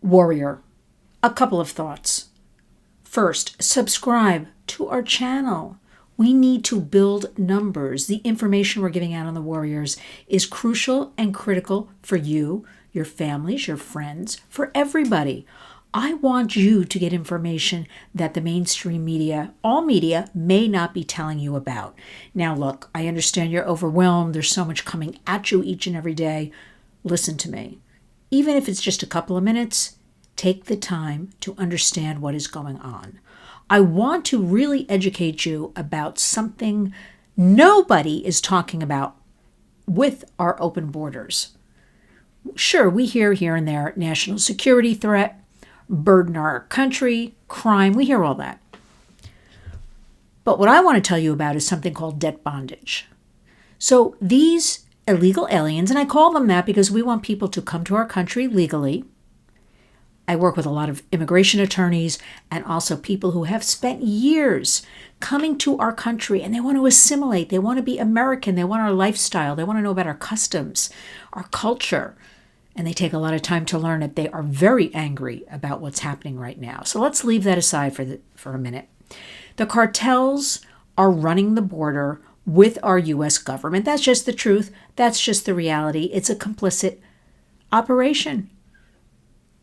Warrior, a couple of thoughts. First, subscribe to our channel. We need to build numbers. The information we're giving out on the Warriors is crucial and critical for you, your families, your friends, for everybody. I want you to get information that the mainstream media, all media, may not be telling you about. Now, look, I understand you're overwhelmed. There's so much coming at you each and every day. Listen to me. Even if it's just a couple of minutes, take the time to understand what is going on. I want to really educate you about something nobody is talking about with our open borders. Sure, we hear here and there national security threat, burden our country, crime, we hear all that. But what I want to tell you about is something called debt bondage. So these illegal aliens, and I call them that because we want people to come to our country legally. I work with a lot of immigration attorneys and also people who have spent years coming to our country and they want to assimilate. They want to be American. They want our lifestyle. They want to know about our customs, our culture. And they take a lot of time to learn it. They are very angry about what's happening right now. So let's leave that aside for a minute. The cartels are running the border with our U.S. government. That's just the truth. That's just the reality. It's a complicit operation.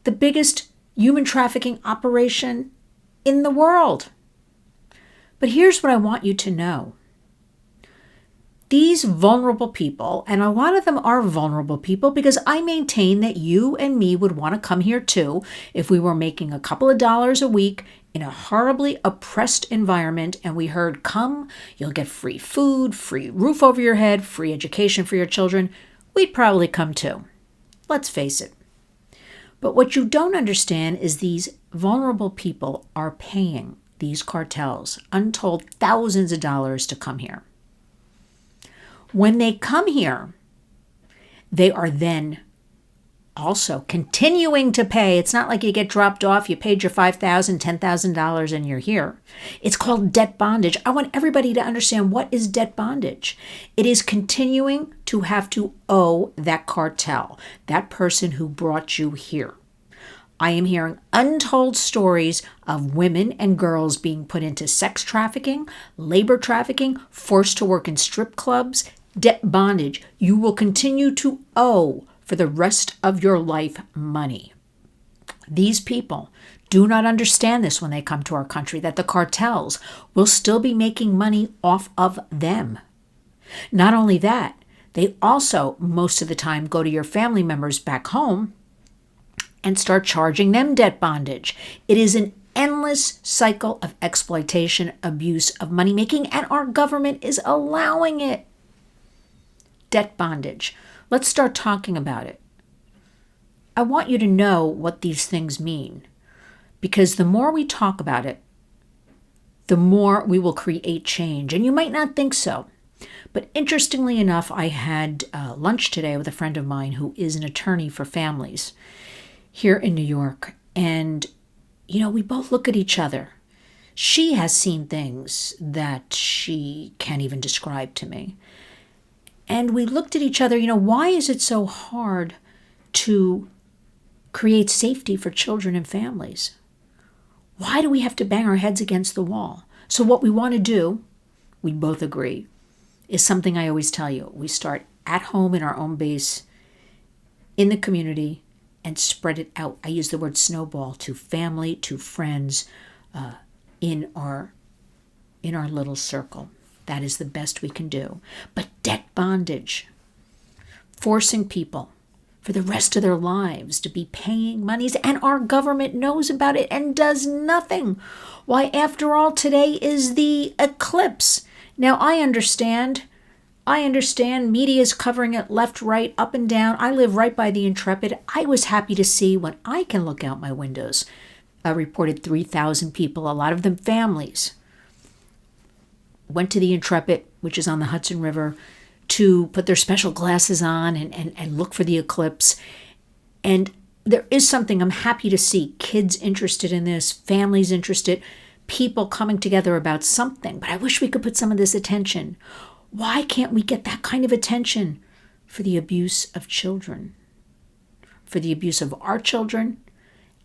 The biggest human trafficking operation in the world. But here's what I want you to know. These vulnerable people, and a lot of them are vulnerable people because I maintain that you and me would want to come here too if we were making a couple of dollars a week in a horribly oppressed environment and we heard, come, you'll get free food, free roof over your head, free education for your children. We'd probably come too. Let's face it. But what you don't understand is these vulnerable people are paying these cartels untold thousands of dollars to come here. When they come here, they are then also continuing to pay. It's not like you get dropped off, you paid your $5,000, $10,000 and you're here. It's called debt bondage. I want everybody to understand what is debt bondage. It is continuing to have to owe that cartel, that person who brought you here. I am hearing untold stories of women and girls being put into sex trafficking, labor trafficking, forced to work in strip clubs, debt bondage. You will continue to owe for the rest of your life money. These people do not understand this when they come to our country, that the cartels will still be making money off of them. Not only that, they also, most of the time, go to your family members back home and start charging them debt bondage. It is an endless cycle of exploitation, abuse of money making, and our government is allowing it. Debt bondage. Let's start talking about it. I want you to know what these things mean, because the more we talk about it, the more we will create change. And you might not think so. But interestingly enough, I had lunch today with a friend of mine who is an attorney for families here in New York. And, we both look at each other. She has seen things that she can't even describe to me. And we looked at each other, why is it so hard to create safety for children and families? Why do we have to bang our heads against the wall? So what we want to do, we both agree, is something I always tell you. We start at home in our own base, in the community, and spread it out. I use the word snowball to family, to friends, in our little circle. That is the best we can do. But debt bondage, forcing people for the rest of their lives to be paying monies, and our government knows about it and does nothing. Why, after all, today is the eclipse. Now, I understand media is covering it left, right, up and down. I live right by the Intrepid. I was happy to see when I can look out my windows. I reported 3,000 people, a lot of them families, went to the Intrepid, which is on the Hudson River, to put their special glasses on and look for the eclipse. And there is something I'm happy to see. Kids interested in this, families interested, people coming together about something. But I wish we could put some of this attention. Why can't we get that kind of attention for the abuse of children? For the abuse of our children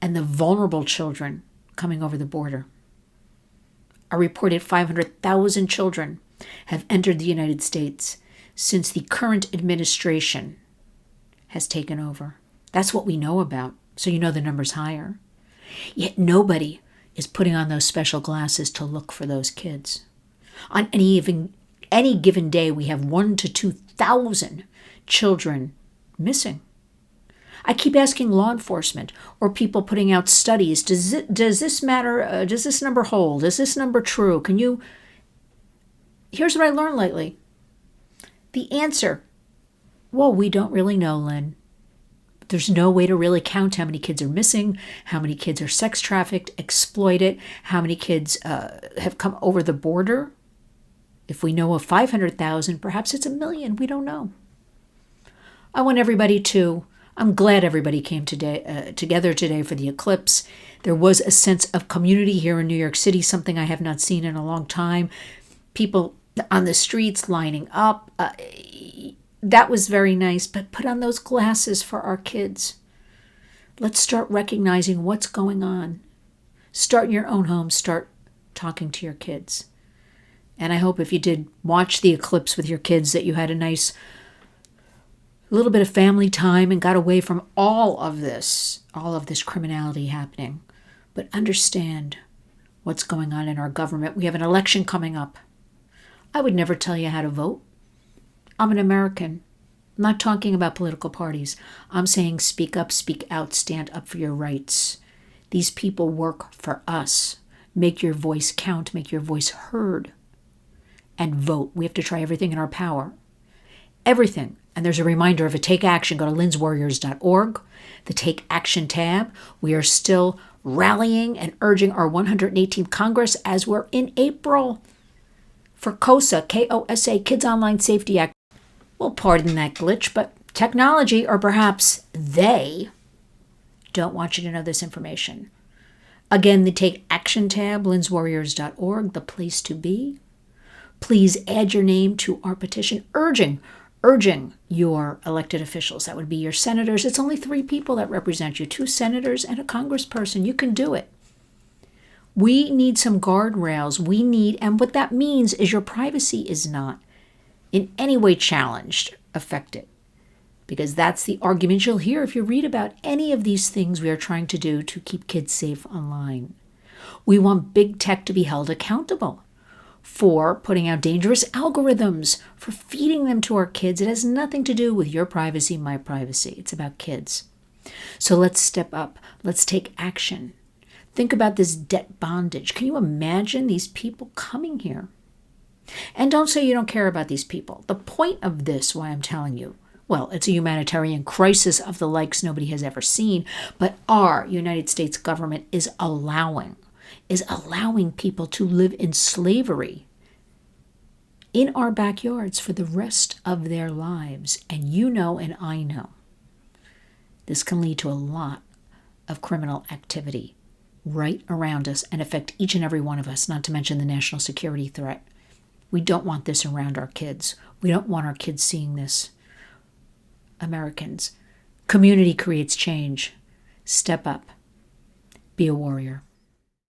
and the vulnerable children coming over the border. A reported 500,000 children have entered the United States since the current administration has taken over. That's what we know about, so you know the number's higher. Yet nobody is putting on those special glasses to look for those kids. On any given day, we have 1,000 to 2,000 children missing. I keep asking law enforcement or people putting out studies, does this matter? Does this number hold? Is this number true? Here's what I learned lately. The answer, well, we don't really know, Lynn. There's no way to really count how many kids are missing, how many kids are sex trafficked, exploited, how many kids have come over the border. If we know of 500,000, perhaps it's 1 million. We don't know. I'm glad everybody came together today for the Eclipse. There was a sense of community here in New York City, something I have not seen in a long time. People on the streets lining up. That was very nice, but put on those glasses for our kids. Let's start recognizing what's going on. Start in your own home. Start talking to your kids. And I hope if you did watch the Eclipse with your kids that you had a nice little bit of family time and got away from all of this criminality happening. But understand what's going on in our government. We have an election coming up. I would never tell you how to vote. I'm an American. I'm not talking about political parties. I'm saying speak up, speak out, stand up for your rights. These people work for us. Make your voice count, make your voice heard, and vote. We have to try everything in our power. Everything. And there's a reminder of a take action. Go to lynswarriors.org, the take action tab. We are still rallying and urging our 118th Congress as we're in April for KOSA, K-O-S-A, Kids Online Safety Act. Well, pardon that glitch, but technology, or perhaps they, don't want you to know this information. Again, the take action tab, lynswarriors.org, the place to be. Please add your name to our petition urging your elected officials. That would be your senators. It's only 3 people that represent you, 2 senators and a congressperson. You can do it. We need some guardrails. And what that means is your privacy is not in any way challenged, affected. Because that's the argument you'll hear if you read about any of these things we are trying to do to keep kids safe online. We want big tech to be held accountable for putting out dangerous algorithms, for feeding them to our kids. It has nothing to do with your privacy, my privacy. It's about kids. So let's step up. Let's take action. Think about this debt bondage. Can you imagine these people coming here? And don't say you don't care about these people. The point of this, why I'm telling you, well, it's a humanitarian crisis of the likes nobody has ever seen, but our United States government is allowing people to live in slavery in our backyards for the rest of their lives. And you know, and I know, this can lead to a lot of criminal activity right around us and affect each and every one of us, not to mention the national security threat. We don't want this around our kids. We don't want our kids seeing this. Americans, community creates change. Step up. Be a warrior.